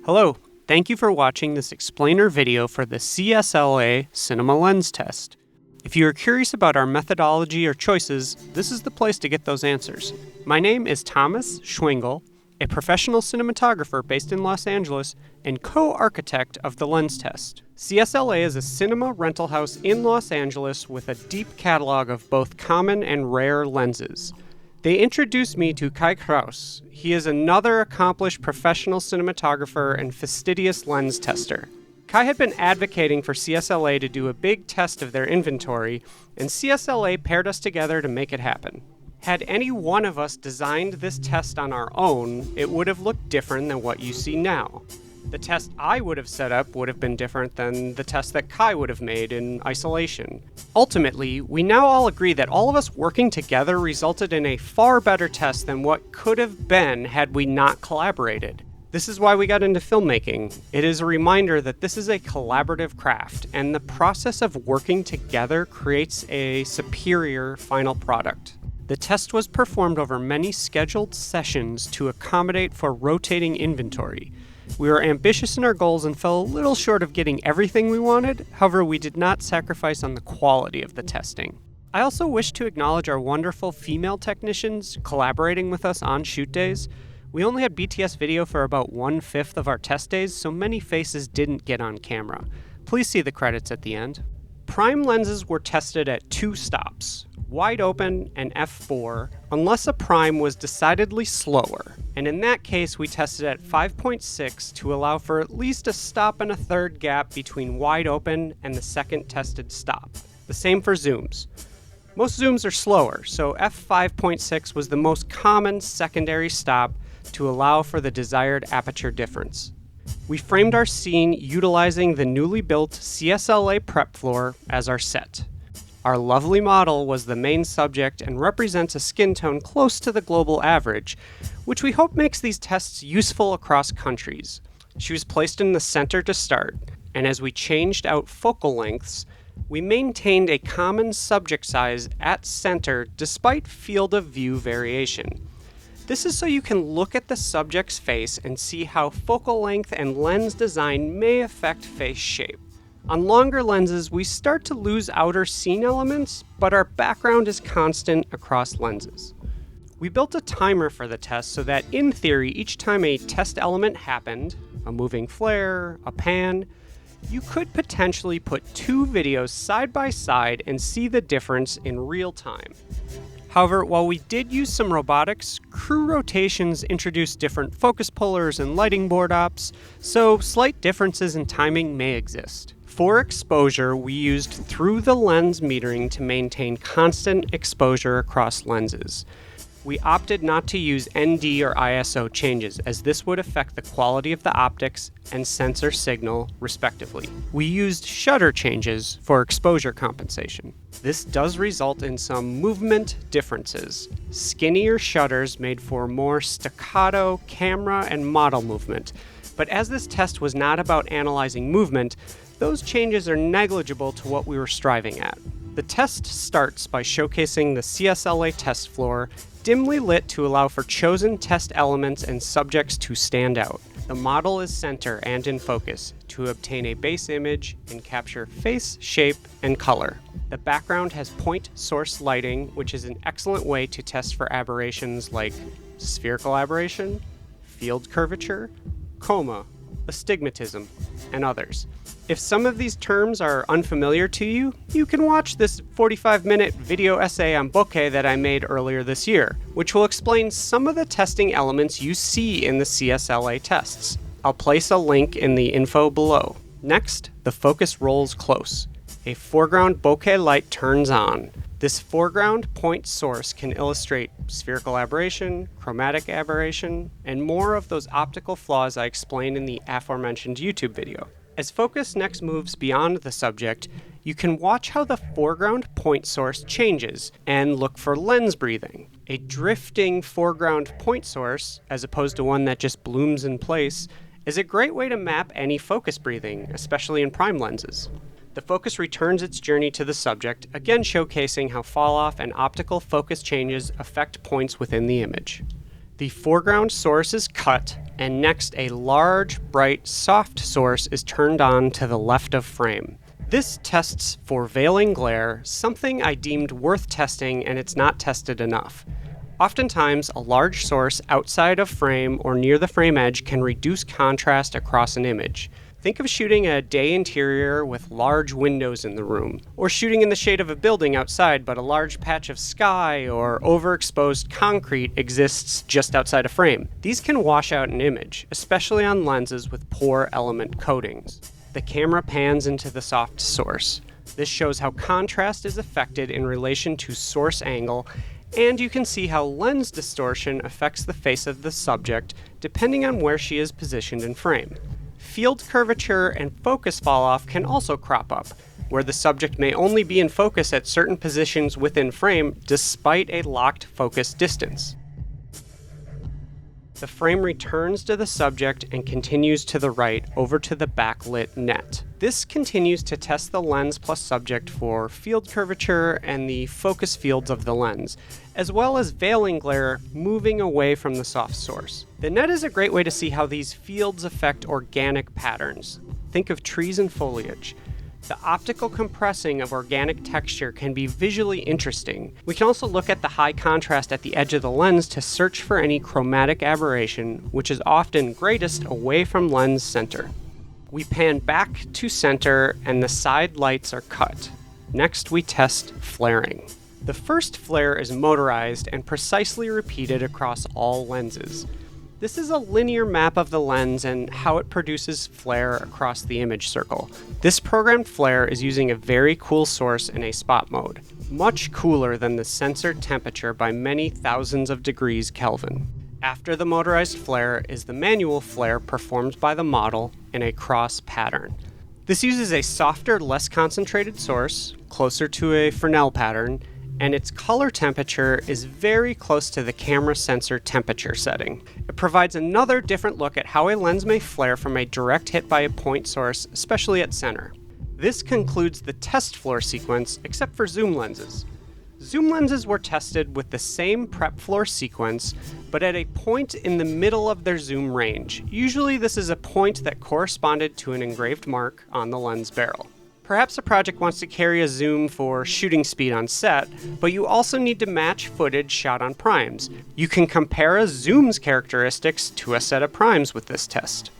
Hello, thank you for watching this explainer video for the CSLA cinema lens test. If you are curious about our methodology or choices, this is the place to get those answers. My name is Thomas Schwingel, a professional cinematographer based in Los Angeles and co-architect of the lens test. CSLA is a cinema rental house in Los Angeles with a deep catalog of both common and rare lenses. They introduced me to Kai Kraus. He is another accomplished professional cinematographer and fastidious lens tester. Kai had been advocating for CSLA to do a big test of their inventory, and CSLA paired us together to make it happen. Had any one of us designed this test on our own, it would have looked different than what you see now. The test I would have set up would have been different than the test that Kai would have made in isolation. Ultimately, we now all agree that all of us working together resulted in a far better test than what could have been had we not collaborated. This is why we got into filmmaking. It is a reminder that this is a collaborative craft, and the process of working together creates a superior final product. The test was performed over many scheduled sessions to accommodate for rotating inventory. We were ambitious in our goals and fell a little short of getting everything we wanted. However, we did not sacrifice on the quality of the testing. I also wish to acknowledge our wonderful female technicians collaborating with us on shoot days. We only had BTS video for about 1/5 of our test days, so many faces didn't get on camera. Please see the credits at the end. Prime lenses were tested at 2 stops, wide open and f4, unless a prime was decidedly slower. And in that case, we tested at 5.6 to allow for at least a stop and a third gap between wide open and the second tested stop. The same for zooms. Most zooms are slower, so f5.6 was the most common secondary stop to allow for the desired aperture difference. We framed our scene utilizing the newly built CSLA prep floor as our set. Our lovely model was the main subject and represents a skin tone close to the global average, which we hope makes these tests useful across countries. She was placed in the center to start, and as we changed out focal lengths, we maintained a common subject size at center despite field of view variation. This is so you can look at the subject's face and see how focal length and lens design may affect face shape. On longer lenses, we start to lose outer scene elements, but our background is constant across lenses. We built a timer for the test so that, in theory, each time a test element happened, a moving flare, a pan, you could potentially put 2 videos side by side and see the difference in real time. However, while we did use some robotics, crew rotations introduced different focus pullers and lighting board ops, so slight differences in timing may exist. For exposure, we used through-the-lens metering to maintain constant exposure across lenses. We opted not to use ND or ISO changes, as this would affect the quality of the optics and sensor signal, respectively. We used shutter changes for exposure compensation. This does result in some movement differences. Skinnier shutters made for more staccato camera and model movement. But as this test was not about analyzing movement, those changes are negligible to what we were striving at. The test starts by showcasing the CSLA test floor, dimly lit to allow for chosen test elements and subjects to stand out. The model is center and in focus to obtain a base image and capture face, shape, and color. The background has point source lighting, which is an excellent way to test for aberrations like spherical aberration, field curvature, coma, astigmatism, and others. If some of these terms are unfamiliar to you, you can watch this 45-minute video essay on Bokeh that I made earlier this year, which will explain some of the testing elements you see in the CSLA tests. I'll place a link in the info below. Next, the focus rolls close. A foreground bokeh light turns on. This foreground point source can illustrate spherical aberration, chromatic aberration, and more of those optical flaws I explained in the aforementioned YouTube video. As focus next moves beyond the subject, you can watch how the foreground point source changes and look for lens breathing. A drifting foreground point source, as opposed to one that just blooms in place, is a great way to map any focus breathing, especially in prime lenses. The focus returns its journey to the subject, again showcasing how fall-off and optical focus changes affect points within the image. The foreground source is cut, and next a large, bright, soft source is turned on to the left of frame. This tests for veiling glare, something I deemed worth testing, and it's not tested enough. Oftentimes, a large source outside of frame or near the frame edge can reduce contrast across an image. Think of shooting a day interior with large windows in the room, or shooting in the shade of a building outside but a large patch of sky or overexposed concrete exists just outside a frame. These can wash out an image, especially on lenses with poor element coatings. The camera pans into the soft source. This shows how contrast is affected in relation to source angle, and you can see how lens distortion affects the face of the subject depending on where she is positioned in frame. Field curvature and focus falloff can also crop up, where the subject may only be in focus at certain positions within frame despite a locked focus distance. The frame returns to the subject and continues to the right over to the backlit net. This continues to test the lens plus subject for field curvature and the focus fields of the lens, as well as veiling glare moving away from the soft source. The net is a great way to see how these fields affect organic patterns. Think of trees and foliage. The optical compressing of organic texture can be visually interesting. We can also look at the high contrast at the edge of the lens to search for any chromatic aberration, which is often greatest away from lens center. We pan back to center and the side lights are cut. Next, we test flaring. The first flare is motorized and precisely repeated across all lenses. This is a linear map of the lens and how it produces flare across the image circle. This programmed flare is using a very cool source in a spot mode, much cooler than the censored temperature by many thousands of degrees Kelvin. After the motorized flare is the manual flare performed by the model in a cross pattern. This uses a softer, less concentrated source, closer to a Fresnel pattern, and its color temperature is very close to the camera sensor temperature setting. It provides another different look at how a lens may flare from a direct hit by a point source, especially at center. This concludes the test floor sequence, except for zoom lenses. Zoom lenses were tested with the same prep floor sequence, but at a point in the middle of their zoom range. Usually this is a point that corresponded to an engraved mark on the lens barrel. Perhaps a project wants to carry a zoom for shooting speed on set, but you also need to match footage shot on primes. You can compare a zoom's characteristics to a set of primes with this test.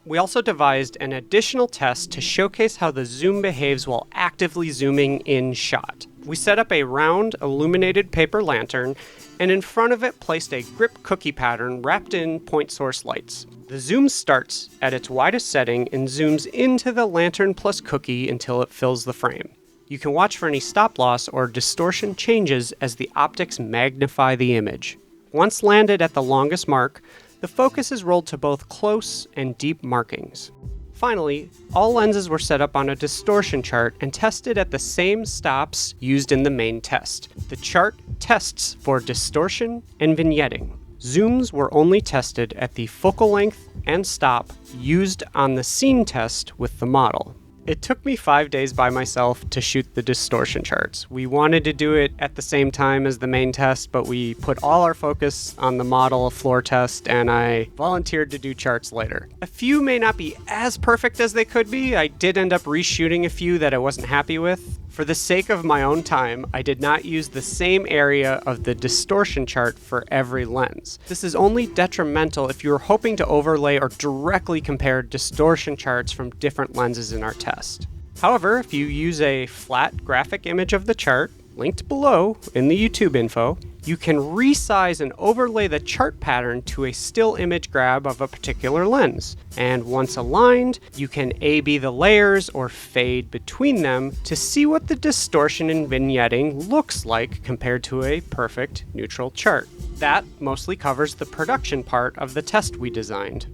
We also devised an additional test to showcase how the zoom behaves while actively zooming in shot. We set up a round, illuminated paper lantern, and in front of it placed a grip cookie pattern wrapped in point source lights. The zoom starts at its widest setting and zooms into the lantern plus cookie until it fills the frame. You can watch for any stop loss or distortion changes as the optics magnify the image. Once landed at the longest mark, the focus is rolled to both close and deep markings. Finally, all lenses were set up on a distortion chart and tested at the same stops used in the main test. The chart tests for distortion and vignetting. Zooms were only tested at the focal length and stop used on the scene test with the model. It took me 5 days by myself to shoot the distortion charts. We wanted to do it at the same time as the main test, but we put all our focus on the model floor test, and I volunteered to do charts later. A few may not be as perfect as they could be. I did end up reshooting a few that I wasn't happy with. For the sake of my own time, I did not use the same area of the distortion chart for every lens. This is only detrimental if you are hoping to overlay or directly compare distortion charts from different lenses in our test. However, if you use a flat graphic image of the chart, linked below in the YouTube info, you can resize and overlay the chart pattern to a still image grab of a particular lens. And once aligned, you can A/B the layers or fade between them to see what the distortion and vignetting looks like compared to a perfect neutral chart. That mostly covers the production part of the test we designed.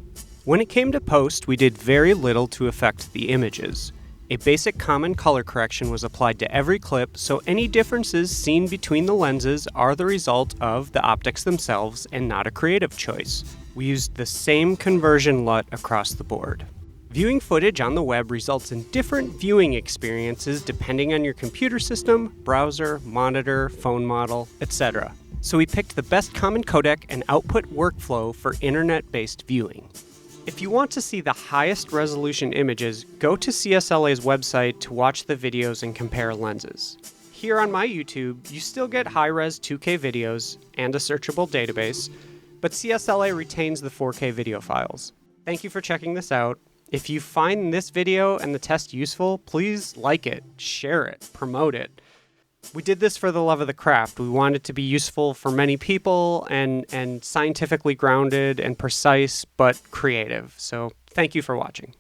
When it came to post, we did very little to affect the images. A basic common color correction was applied to every clip, so any differences seen between the lenses are the result of the optics themselves and not a creative choice. We used the same conversion LUT across the board. Viewing footage on the web results in different viewing experiences depending on your computer system, browser, monitor, phone model, etc. So we picked the best common codec and output workflow for internet-based viewing. If you want to see the highest resolution images, go to CSLA's website to watch the videos and compare lenses. Here on my YouTube, you still get high-res 2K videos and a searchable database, but CSLA retains the 4K video files. Thank you for checking this out. If you find this video and the test useful, please like it, share it, promote it. We did this for the love of the craft. We want it to be useful for many people and scientifically grounded and precise, but creative. So thank you for watching.